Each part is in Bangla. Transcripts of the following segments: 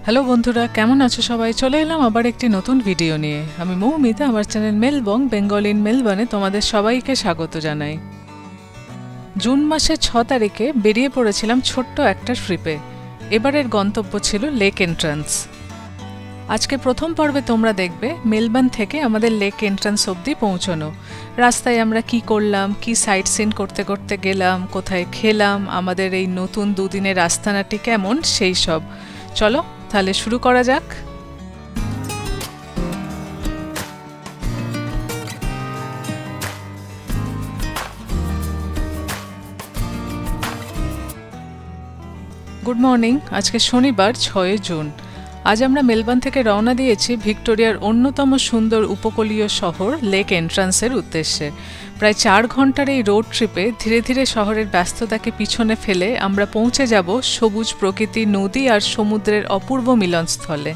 হ্যালো বন্ধুরা, কেমন আছো সবাই? চলে এলাম আবার একটি নতুন ভিডিও নিয়ে। আমি মৌমিতা, আমার চ্যানেল মেলবং বেঙ্গল ইন মেলবর্নে তোমাদের সবাইকে স্বাগত জানাই। জুন মাসের 6 তারিখে বেরিয়ে পড়েছিলাম ছোট্ট একটা ট্রিপে। এবারের গন্তব্য ছিল লেক এন্ট্রান্স। আজকে প্রথম পর্বে তোমরা দেখবে মেলবোর্ন থেকে আমাদের লেক এন্ট্রান্স অবধি পৌঁছানো। রাস্তায় আমরা কি করলাম, কি সাইট সিন করতে করতে গেলাম, কোথায় খেলাম, আমাদের এই নতুন দুদিনের আস্তানাটি কেমন, সেই সব। চলো তাহলে শুরু করা যাক। Good morning. আজকে শনিবার 6 জুন। আজ আমরা মেলবোর্ন থেকে রওনা দিয়েছি ভিক্টোরিয়ার অন্যতম সুন্দর উপকূলীয় শহর লেক এন্ট্রান্সের উদ্দেশ্যে। প্রায় 4 ঘন্টার এই রোড ট্রিপে ধীরে ধীরে শহরের ব্যস্ততাকে পিছনে ফেলে আমরা পৌঁছে যাব সবুজ প্রকৃতি, নদী আর সমুদ্রের অপূর্ব মিলনস্থলে।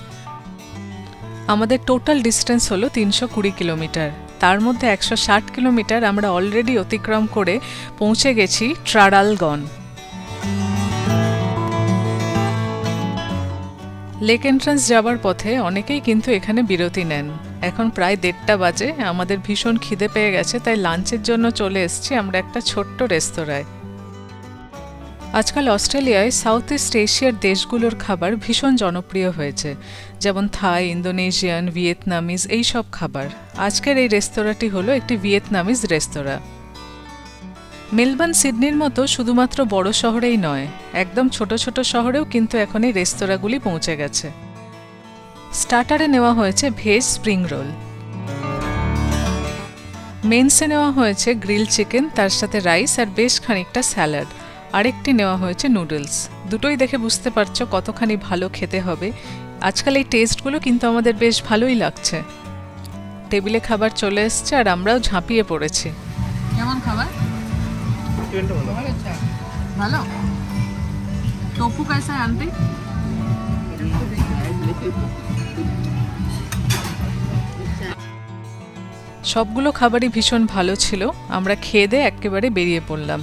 আমাদের টোটাল ডিস্টেন্স হলো 320 কিলোমিটার। তার মধ্যে 160 কিলোমিটার আমরা অলরেডি অতিক্রম করে পৌঁছে গেছি ট্রাডালগন। লেক এন্ট্রান্স যাবার পথে অনেকেই কিন্তু এখানে বিরতি নেন। এখন প্রায় 1:30 বাজে, আমাদের ভীষণ খিদে পেয়ে গেছে, তাই লাঞ্চের জন্য চলে এসেছি আমরা একটা ছোট্ট রেস্তোরাঁয়। আজকাল অস্ট্রেলিয়ায় সাউথ ইস্ট এশিয়ার দেশগুলোর খাবার ভীষণ জনপ্রিয় হয়েছে, যেমন থাই, ইন্দোনেশিয়ান, ভিয়েতনামিজ এই সব খাবার। আজকের এই রেস্তোরাঁটি হলো একটি ভিয়েতনামিজ রেস্তোরাঁ। মেলবোর্ন সিডনির মতো শুধুমাত্র বড় শহরেই নয়, একদম ছোট ছোট শহরেও কিন্তু এখন এই রেস্তোরাঁগুলি পৌঁছে গেছে। স্টার্টারে নেওয়া হয়েছে ভেজ স্প্রিং রোল, মেইনসে নেওয়া হয়েছে গ্রিল চিকেন, তার সাথে রাইস আর বেশ খানিকটা স্যালাড। আরেকটি নেওয়া হয়েছে নুডলস। দুটোই দেখে বুঝতে পারছো কতখানি ভালো খেতে হবে। আজকাল এই টেস্টগুলো কিন্তু আমাদের বেশ ভালোই লাগছে। টেবিলে খাবার চলে এসছে আর আমরাও ঝাঁপিয়ে পড়েছি। কেমন খাবার? ভালো। টোফু कैसा है आंटी? সবগুলো খাবারই ভীষণ ভালো ছিল। আমরা খেয়ে দিয়ে একেবারে বেরিয়ে পড়লাম।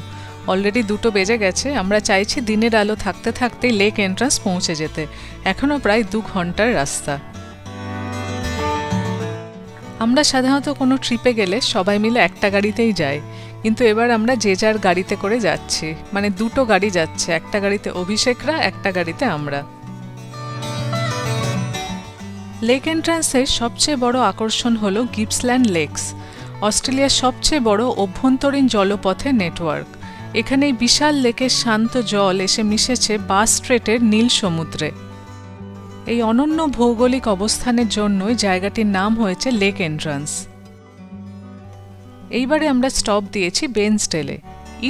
অলরেডি 2টো বেজে গেছে। আমরা চাইছি দিনের আলো থাকতে থাকতেই লেক এন্ট্রান্স পৌঁছে যেতে। এখনও প্রায় 2 ঘন্টার রাস্তা। আমরা সাধারণত কোনো ট্রিপে গেলে সবাই মিলে একটা গাড়িতেই যাই, কিন্তু এবার আমরা যে যার গাড়িতে করে যাচ্ছি। মানে 2টো গাড়ি যাচ্ছে, একটা গাড়িতে অভিষেকরা, একটা গাড়িতে আমরা। লেক এন্ট্রান্সের সবচেয়ে বড় আকর্ষণ হলো গিপসল্যান্ড লেকস, অস্ট্রেলিয়ার সবচেয়ে বড় অভ্যন্তরীণ জলপথের নেটওয়ার্ক। এখানে এই বিশাল লেকের শান্ত জল এসে মিশেছে বাস স্ট্রেটের নীল সমুদ্রে। এই অনন্য ভৌগোলিক অবস্থানের জন্যই জায়গাটির নাম হয়েছে লেক এন্ট্রান্স। এইবারে আমরা স্টপ দিয়েছি বেন্সডেলে।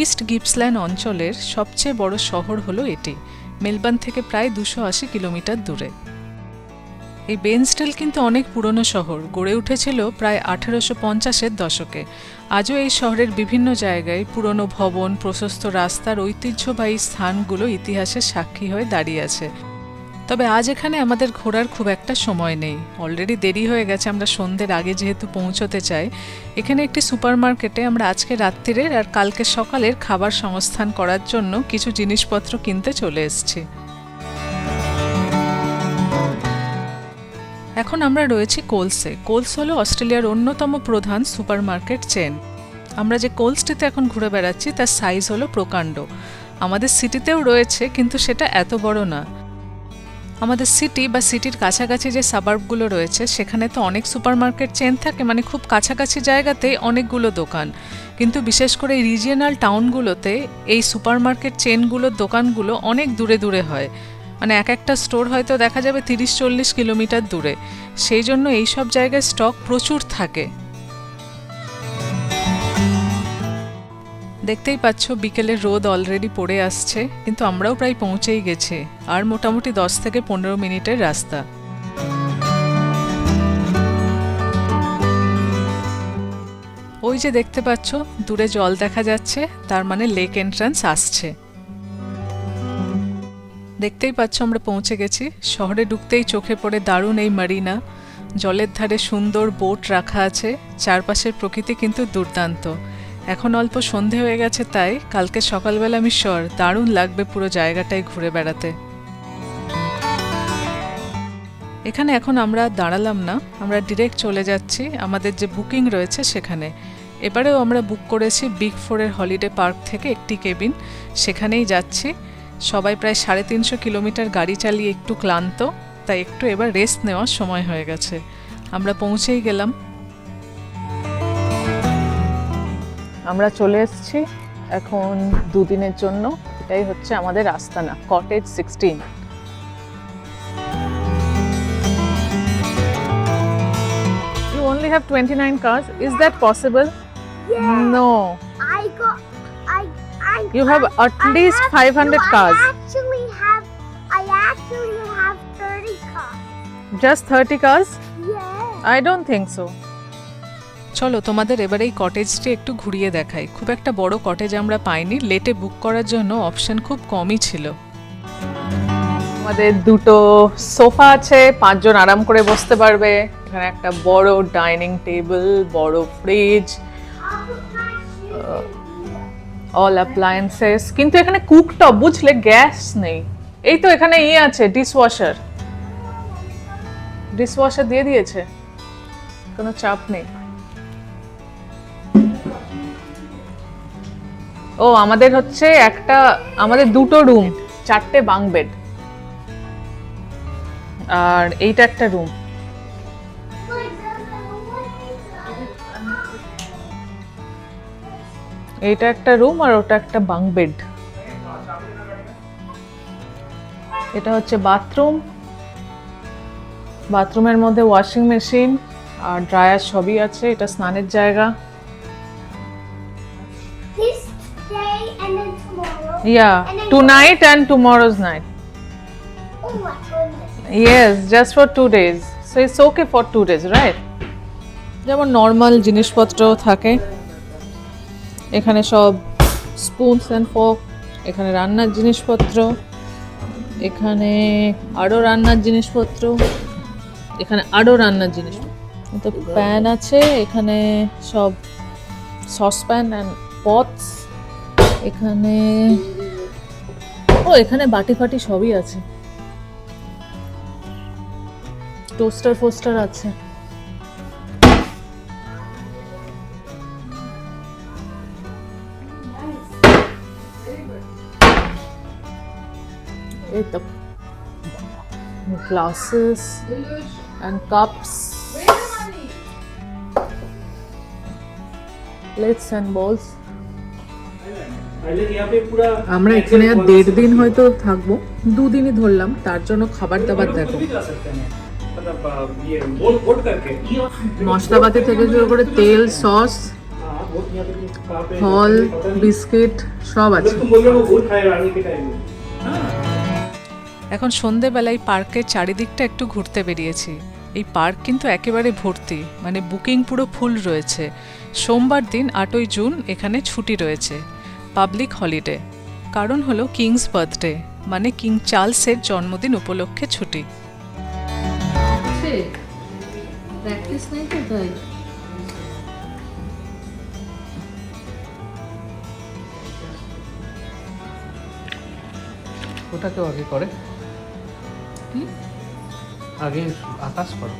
ইস্ট গিপসল্যান্ড অঞ্চলের সবচেয়ে বড় শহর হলো এটি, মেলবোর্ন থেকে প্রায় 280 কিলোমিটার দূরে। এই বেন্সডেল কিন্তু অনেক পুরনো শহর, গড়ে উঠেছিল প্রায় 1850-এর দশকে। আজও এই শহরের বিভিন্ন জায়গায় পুরনো ভবন, প্রশস্ত রাস্তার ঐতিহ্যবাহী স্থানগুলো ইতিহাসের সাক্ষী হয়ে দাঁড়িয়ে আছে। তবে আজ এখানে আমাদের ঘোরার খুব একটা সময় নেই, অলরেডি দেরি হয়ে গেছে। আমরা সন্ধ্যের আগে যেহেতু পৌঁছতে চাই, এখানে একটি সুপারমার্কেটে আমরা আজকে রাত্রিরের আর কালকে সকালের খাবার সংস্থান করার জন্য কিছু জিনিসপত্র কিনতে চলে এসেছি। এখন আমরা রয়েছি কোলসে। কোলস হলো অস্ট্রেলিয়ার অন্যতম প্রধান সুপারমার্কেট চেন। আমরা যে কোলসটিতে এখন ঘুরে বেড়াচ্ছি তার সাইজ হলো প্রকাণ্ড। আমাদের সিটিতেও রয়েছে, কিন্তু সেটা এত বড় না। আমাদের সিটি বা সিটির কাছাকাছি যে সাবার্বগুলো রয়েছে সেখানে তো অনেক সুপারমার্কেট চেন থাকে, মানে খুব কাছাকাছি জায়গাতেই অনেকগুলো দোকান। কিন্তু বিশেষ করে এই রিজিয়নাল টাউনগুলোতে এই সুপারমার্কেট চেনগুলোর দোকানগুলো অনেক দূরে দূরে হয়। মানে এক একটা স্টোর হয়তো দেখা যাবে 30-40 কিলোমিটার দূরে। সেই জন্য এই সব জায়গায় স্টক প্রচুর থাকে। দেখতেই পাচ্ছ বিকেলের রোদ অলরেডি পড়ে আসছে, কিন্তু আমরাও প্রায় পৌঁছেই গেছি। আর মোটামুটি 10 থেকে 15 মিনিটের রাস্তা। ওই যে দেখতে পাচ্ছ দূরে জল দেখা যাচ্ছে, তার মানে লেক এন্ট্রান্স আসছে। দেখতেই পাচ্ছ আমরা পৌঁছে গেছি। শহরে ঢুকতেই চোখে পড়ে দারুণ এই মারিনা। জলের ধারে সুন্দর বোট রাখা আছে, চারপাশের প্রকৃতি কিন্তু দুর্দান্ত। এখন অল্প সন্ধে হয়ে গেছে, তাই কালকে সকালবেলা আমি দারুণ লাগবে পুরো জায়গাটায় ঘুরে বেড়াতে। এখানে এখন আমরা দাঁড়ালাম না, আমরা ডিরেক্ট চলে যাচ্ছি আমাদের যে বুকিং রয়েছে সেখানে। এবারেও আমরা বুক করেছি বিগ ফোরের হলিডে পার্ক থেকে একটি কেবিন, সেখানেই যাচ্ছি। সবাই প্রায় 350 কিলোমিটার গাড়ি চালিয়ে একটু ক্লান্ত, তাই একটু এবার রেস্ট নেওয়ার সময় হয়ে গেছে। আমরা পৌঁছেই গেলাম। আমরা চলে এসেছি এখন দুদিনের জন্য। এটাই হচ্ছে আমাদের আস্তানা, cottage 16। You only have 29 cars? Is that possible? Yeah. No. You have at least 500 cars. I actually have 30 cars. Just 30 cars? Yeah. I don't think so. চলো তোমাদের এবার এই কটেজটি একটু ঘুরিয়ে দেখাই। খুব একটা বড় কটেজ আমরা পাইনি, লেটে বুক করার জন্য অপশন খুব কমই ছিল। আমাদের দুটো সোফা আছে, 5 জন আরাম করে বসতে পারবে। এখানে একটা বড় ডাইনিং টেবিল, বড় ফ্রিজ, অল অ্যাপ্লায়েন্সেস। কিন্তু এখানে কুকটপ, বুঝলে, গ্যাস নেই। এই তো এখানে আছে ডিশওয়াশার দিয়ে দিয়েছে, কোনো চাপ নেই। ও আমাদের হচ্ছে আমাদের দুটো রুম, 4টে বাঙ্ক বেড, আর এইটা একটা রুম। এইটা একটা রুম আর ওটা একটা বাঙ্ক বেড। এটা হচ্ছে বাথরুমের মধ্যে ওয়াশিং মেশিন আর ড্রায়ার সবই আছে। এটা স্নানের জায়গা। This day and then tomorrow. Yeah, And then tonight and tomorrow's night. Oh my goodness. Yes, just for 2 days. So it's okay for 2 days, right? যেমন নর্মাল জিনিসপত্র থাকে এখানে, সব স্পুনস অ্যান্ড ফর্ক, এখানে রান্নার জিনিসপত্র, এখানে আরও রান্নার জিনিসপত্র, এখানে আরও রান্নার জিনিসপত্র। তো প্যান আছে, এখানে সব সসপ্যান অ্যান্ড পটস, এখানে বাটি ফাটি সবই আছে, টোস্টার আছে। এই তো glasses and cups, plates and bowls. আমরা এখানে আর 1.5 দিন হয়তো থাকবো, 2 দিনই ধরলাম। তার জন্য খাবার দাবার দেখো, মশলাপাতি থেকে শুরু করে তেল, সস, ফল, বিস্কিট সব আছে। এখন সন্ধেবেলায় পার্কের চারিদিকটা একটু ঘুরতে বেরিয়েছি। এই পার্ক কিন্তু একেবারে ভর্তি, মানে বুকিং পুরো ফুল রয়েছে। সোমবার দিন 8ই জুন এখানে ছুটি রয়েছে, পাবলিক হলিডে। কারণ হলো কিংস বার্থডে, মানে কিং চার্লসের জন্মদিন উপলক্ষে ছুটি। প্র্যাকটিস নেই তো তাই। ওটাকেও আগে করে, আগে আকাশ করো।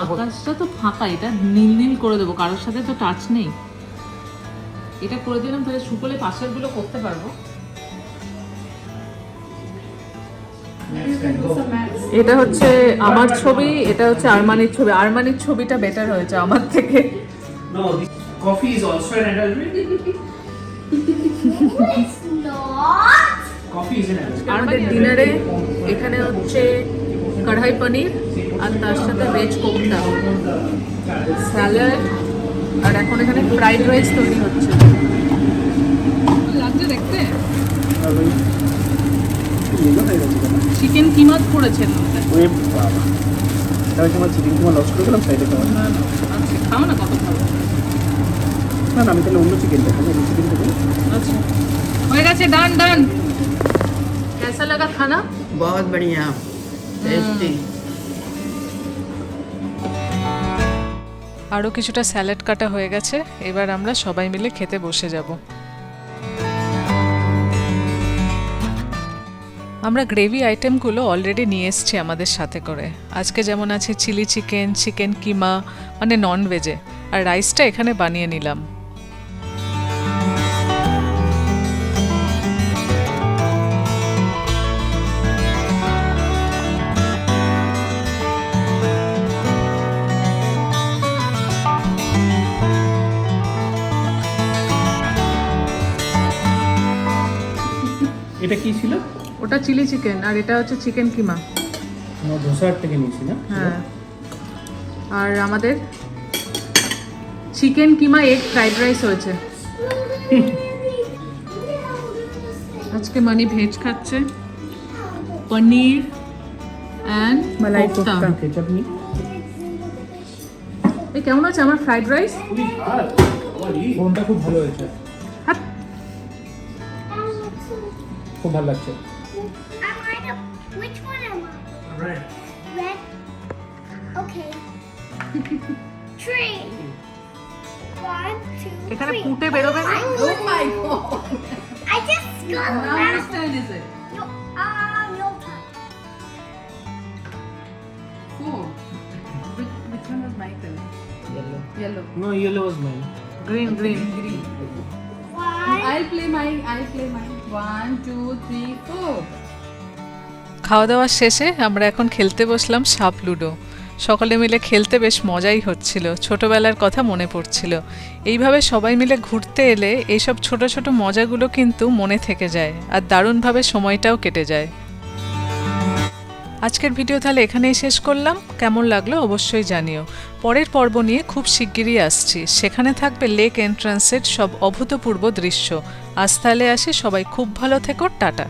আকাশটা তো ফাঁকা, এটা নীল নীল করে দেবো, কারোর সাথে তো টাচ নেই। এটা করে দিলাম, তাহলে শুকলে পাশের গুলো করতে পারবো। এটা হচ্ছে আমার ছবি, এটা হচ্ছে আরমানির ছবি। আরমানির ছবিটা বেটার হয়েছে আমার থেকে। No, coffee is also an adult drink. It's not. Coffee is an adult drink. আমাদের ডিনারে এখানে হচ্ছে কড়াই পনির আর তার সাথে ভেজ কোফতা, স্যালাড, আর এখন এখানে ফ্রাইড রাইস তৈরি হচ্ছে। লাগছে দেখতে। চিকেন কিমা করেছে ওই বাবা, এটা হচ্ছে আমার চিকেন কিমা লস করে দিলাম সাইডে খাওয়া। আচ্ছা, খাও না, কত খাও? না আমি তাহলে অন্য চিকেন দেখাবো, অন্য চিকেন দেবো। अच्छा हो गया डन डन। कैसा लगा खाना? बहुत बढ़िया, टेस्टी। আরও কিছুটা স্যালাড কাটা হয়ে গেছে, এবার আমরা সবাই মিলে খেতে বসে যাব। আমরা গ্রেভি আইটেমগুলো অলরেডি নিয়ে এসেছি আমাদের সাথে করে। আজকে যেমন আছে চিলি চিকেন, চিকেন কিমা মানে ননভেজে, আর রাইসটা এখানে বানিয়ে নিলাম। এটা কি ছিল? ওটা চিলি চিকেন আর এটা হচ্ছে চিকেন কিমা। আমরা ধোসার থেকে নিয়েছি না? হ্যাঁ, আর আমাদের চিকেন কিমা এগ ফ্রাইড রাইস হয়েছে। আজকে মানি ভেজ খাচ্ছে, পনির অ্যান্ড মালাই কোফতা। কেচাপ নি। এই কেমন আছে আমার ফ্রাইড রাইস? ফোনটা খুব ভালো হয়েছে, হ্যাঁ, খুব ভালো লাগছে। Which one am I? Red. Red. Okay. Tree. 1, 2, 3. এখানে ফুটে বেরোবে না। Oh my god! I just got that. Your your turn. Yellow. No, yellow was mine. Green green. 1. I'll play mine. 1, 2, 3, 4. খাওয়া দাওয়া শেষে আমরা এখন খেলতে বসলাম সাপ লুডো। সকলে মিলে খেলতে বেশ মজাই হচ্ছিল, ছোটবেলার কথা মনে পড়ছিল। এইভাবে সবাই মিলে ঘুরতে এলে এইসব ছোট ছোট মজাগুলো কিন্তু মনে থেকে যায়, আর দারুণভাবে সময়টাও কেটে যায়। আজকের ভিডিও তাহলে এখানেই শেষ করলাম। কেমন লাগলো অবশ্যই জানিও। পরের পর্ব নিয়ে খুব শিগগিরই আসছি, সেখানে থাকবে লেক এন্ট্রান্সের সব অভূতপূর্ব দৃশ্য। আজ তাহলে আসি, সবাই খুব ভালো থেকো, টাটা।